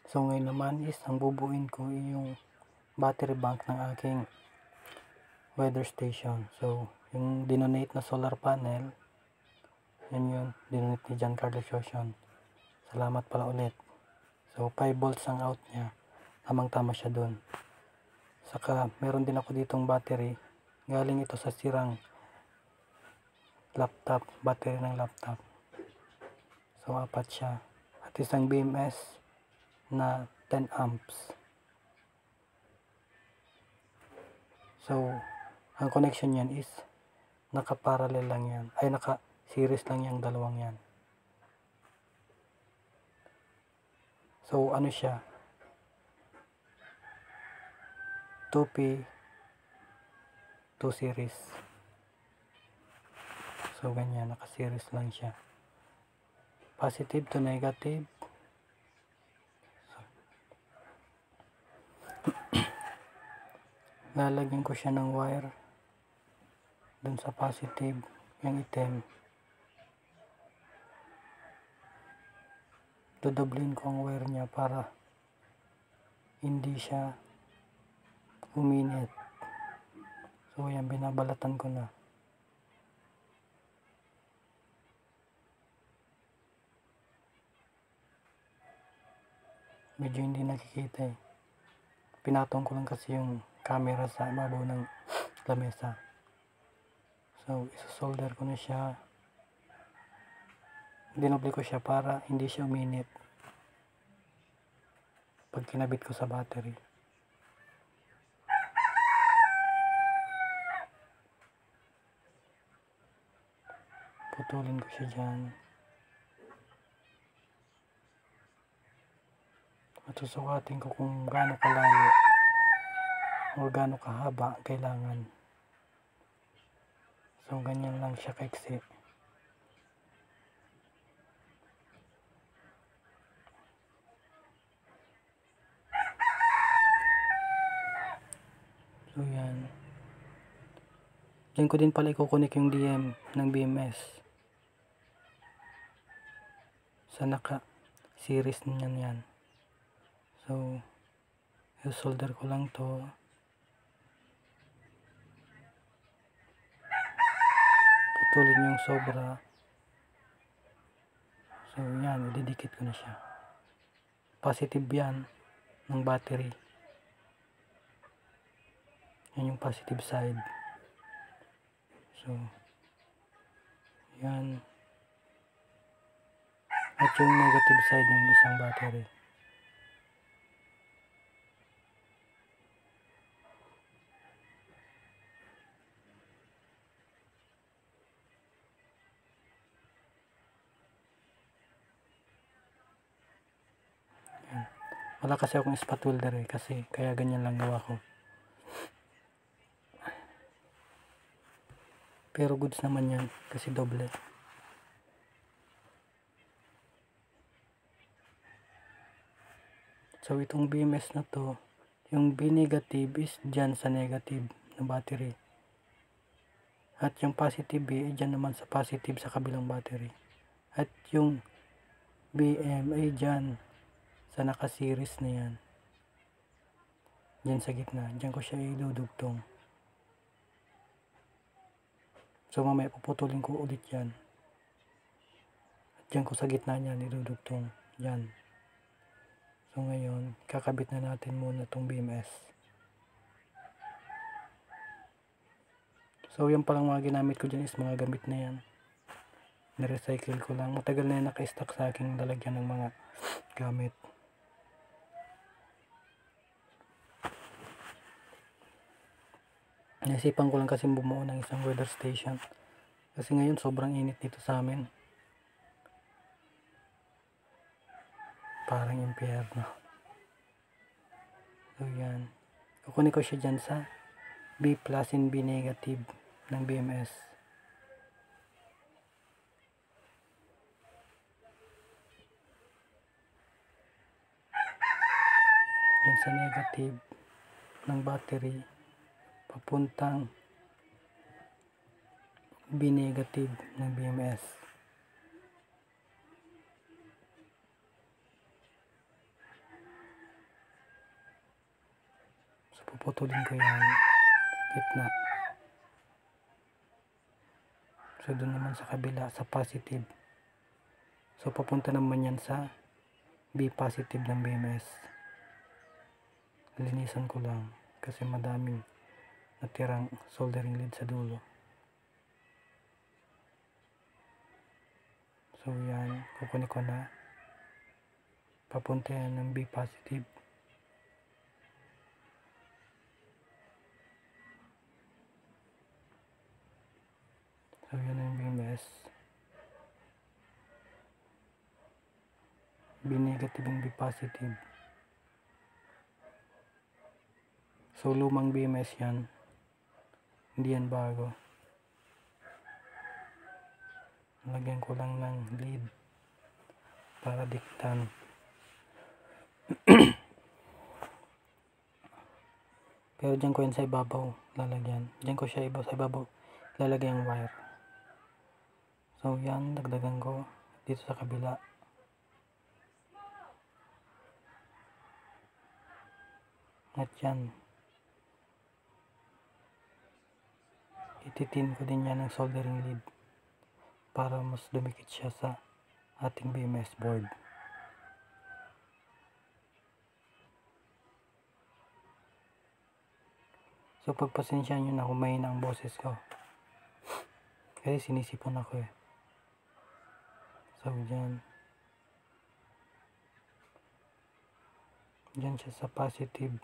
So ngayon naman is ang bubuin ko yung battery bank ng aking weather station. So yung dinonate na solar panel, yun dinonate ni John Carlos Ocean. Salamat pala ulit. So 5 volts ang out niya, tamang tama siya dun. Saka meron din ako ditong battery, galing ito sa sirang laptop, battery ng laptop. So 4 siya at isang BMS na 10 amps. So ang connection yan is naka-parallel lang yan, ay naka-series lang yung dalawang yan. So ano siya, 2P 2 series. So ganyan, naka-series lang siya. Positive to negative. Lalagyan ko siya ng wire dun sa positive, yung item. Dodoblin ko ang wire niya para hindi siya uminit. So yan, binabalatan ko na. Medyo hindi nakikita eh. Pinatong ko lang kasi yung camera sa ibabaw ng lamesa. So isosolder ko na siya. Dinoble ko siya para hindi siya uminit pag kinabit ko sa battery. Putulin ko siya dyan. At susukatin ko kung gaano kalayo o gaano kahaba kailangan. So ganyan lang siya kaiksi. So yan. Diyan ko din pala ikukunik yung DM ng BMS. Sa naka-series niyan yan. So, i-solder ko lang to. Putulin yung sobra. So yan, ididikit ko na siya. Positive yan ng battery. Yan yung positive side. So yan. At yung negative side ng isang battery. Yan. Wala kasi akong spot welder eh, kasi kaya ganyan lang gawa ko. Pero goods naman yan kasi doble. So itong BMS na to, yung B negative is dyan sa negative ng battery. At yung positive B ay dyan naman sa positive sa kabilang battery. At yung BM ay dyan sa naka-series na yan. Dyan sa gitna. Dyan ko siya idudugtong. So mamaya puputulin ko ulit yan. At dyan ko sa gitna niyan idudugtong. Yan. So ngayon, kakabit na natin muna itong BMS. So yan palang mga ginamit ko dyan is mga gamit na yan. Na-recycle ko lang. Matagal na yan naka-stock sa aking lalagyan ng mga gamit. Naisipan ko lang kasi bumuo ng isang weather station. Kasi ngayon sobrang init dito sa amin. Parang impyerno. So yan. Kukunin ko siya dyan sa B plus and B negative ng BMS. Dyan sa negative ng battery. Papuntang B negative ng BMS. puputulin ko yan gitna. So doon naman sa kabila sa positive, so papunta naman yan sa B positive ng BMS. Linisan ko lang kasi madaming natirang soldering lead sa dulo. So yan, kukunin ko na, papunta yan ng B positive. So yan ang BMS. B negative and B positive. So lumang BMS yan, hindi yan bago. Lagyan ko lang ng lead para diktan. Pero dyan ko yan sa ibabaw lalagyan. Dyan ko siya sa ibabaw lalagyan yung wire. So yan, dagdagan ko dito sa kabila. At yan, ititin ko din yan ng soldering lead para mas dumikit siya sa ating BMS board. So pagpasensyahan nyo na kung mahina ang boses ko kasi sinisipon ako eh. So dyan siya sa positive,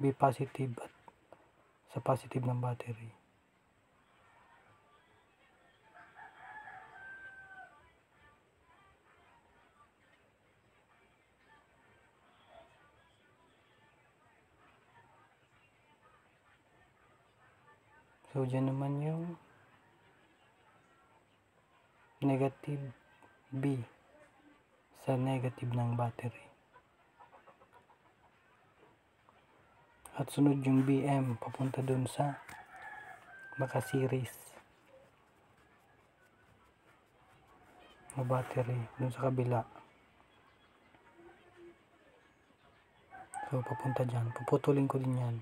B positive at sa positive ng battery. So dyan naman yung negative B sa negative ng battery. At sunod yung BM papunta dun sa naka-series na battery dun sa kabila. So papunta dyan, puputulin ko din yan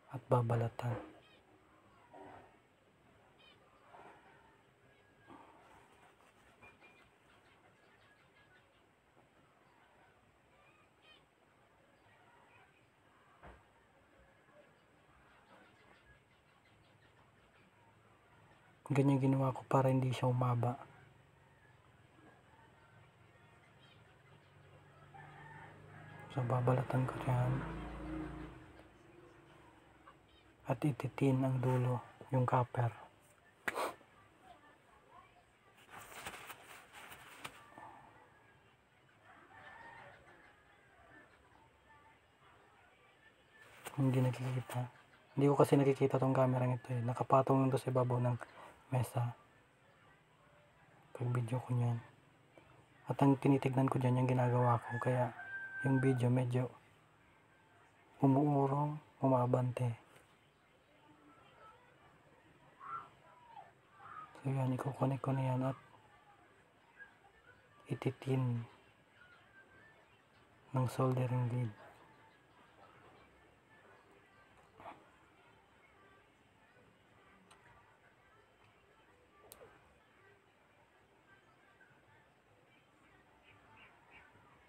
at babalatan. Ganyan ginawa ko para hindi siya umaba. So babalatan ko yan at ititin ang dulo, yung copper. Hindi nakikita. Hindi ko kasi nakikita tong camera nito eh. Nakapatong nito sa ibabaw ng mesa. Pag video ko niyan. At ang tinitignan ko dyan yung ginagawa ko. Kaya yung video medyo umuurong, umabante. So yan, ikukonek ko na yan at ititin ng soldering lead.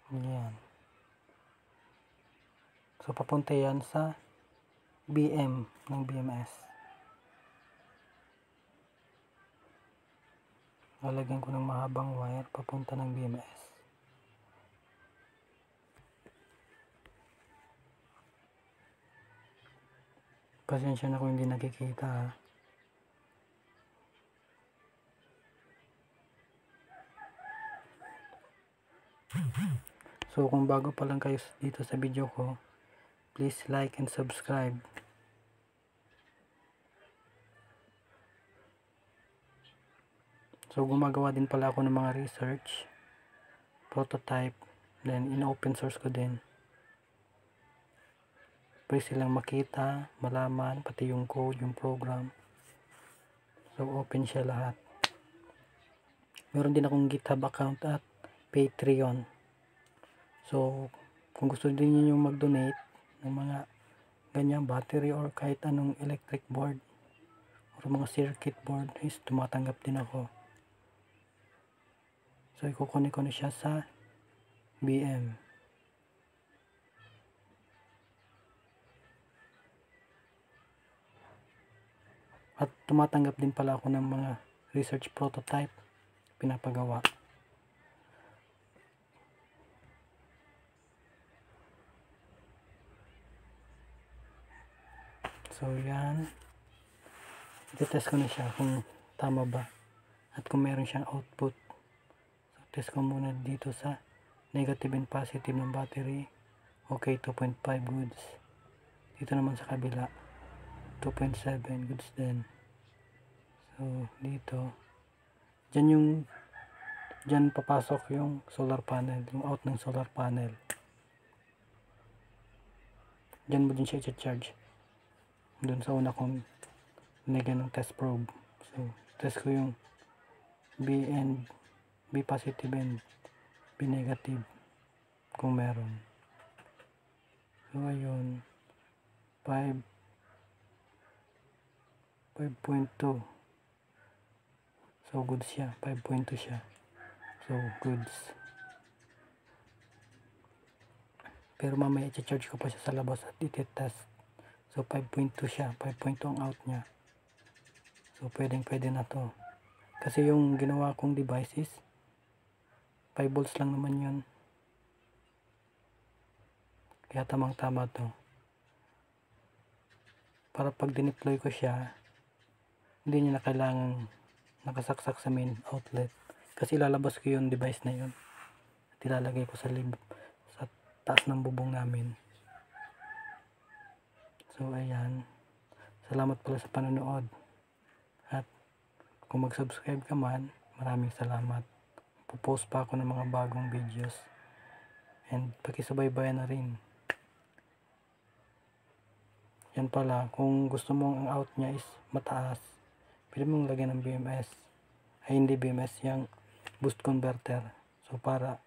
Yan. So papunta yan sa BM ng BMS. Lalagyan ko ng mahabang wire papunta ng BMS. Pasensya na kung hindi nakikita ha. So kung bago pa lang kayo dito sa video ko, please like and subscribe. So gumagawa din pala ako ng mga research, prototype, then in-open source ko din. Pwede silang makita, malaman, pati yung code, yung program. So open siya lahat. Meron din akong GitHub account at Patreon. So kung gusto din niyo mag-donate ng mga ganyan battery or kahit anong electric board or mga circuit board is tumatanggap din ako. So ikukunin ko na siya sa BM. At tumatanggap din pala ako ng mga research prototype pinapagawa. So yan, i-test ko na siya kung tama ba at kung meron siyang output. So test ko muna dito sa negative and positive ng battery. Okay, 2.5 goods. Dito naman sa kabila 2.7 goods din. So dito dyan papasok yung solar panel, yung out ng solar panel. Dyan mo din siya i-charge. Doon sa una kong nilagyan ng test probe. So test ko yung B positive and B negative kung meron. So ayun, 5.2. So goods siya, 5.2 siya. So goods. Pero mamaya i-charge ko pa siya sa labas at i-test. So 5.2 siya, 5.2 ang out niya. So pwede na to. Kasi yung ginawa kong device is 5 volts lang naman yun. Kaya tamang tama to. Para pag dineploy ko siya, hindi niya na kailangang nakasaksak sa main outlet. Kasi ilalabas ko yung device na yun. At ilalagay ko sa taas ng bubong namin. So ayan. Salamat pala sa panonood. At kung mag-subscribe ka man, maraming salamat. Pupost pa ako ng mga bagong videos. And pakisubaybayan na rin. Yan pala, kung gusto mong ang out niya is mataas, pwede mong lagyan ng BMS. Ay hindi BMS, yung boost converter. So para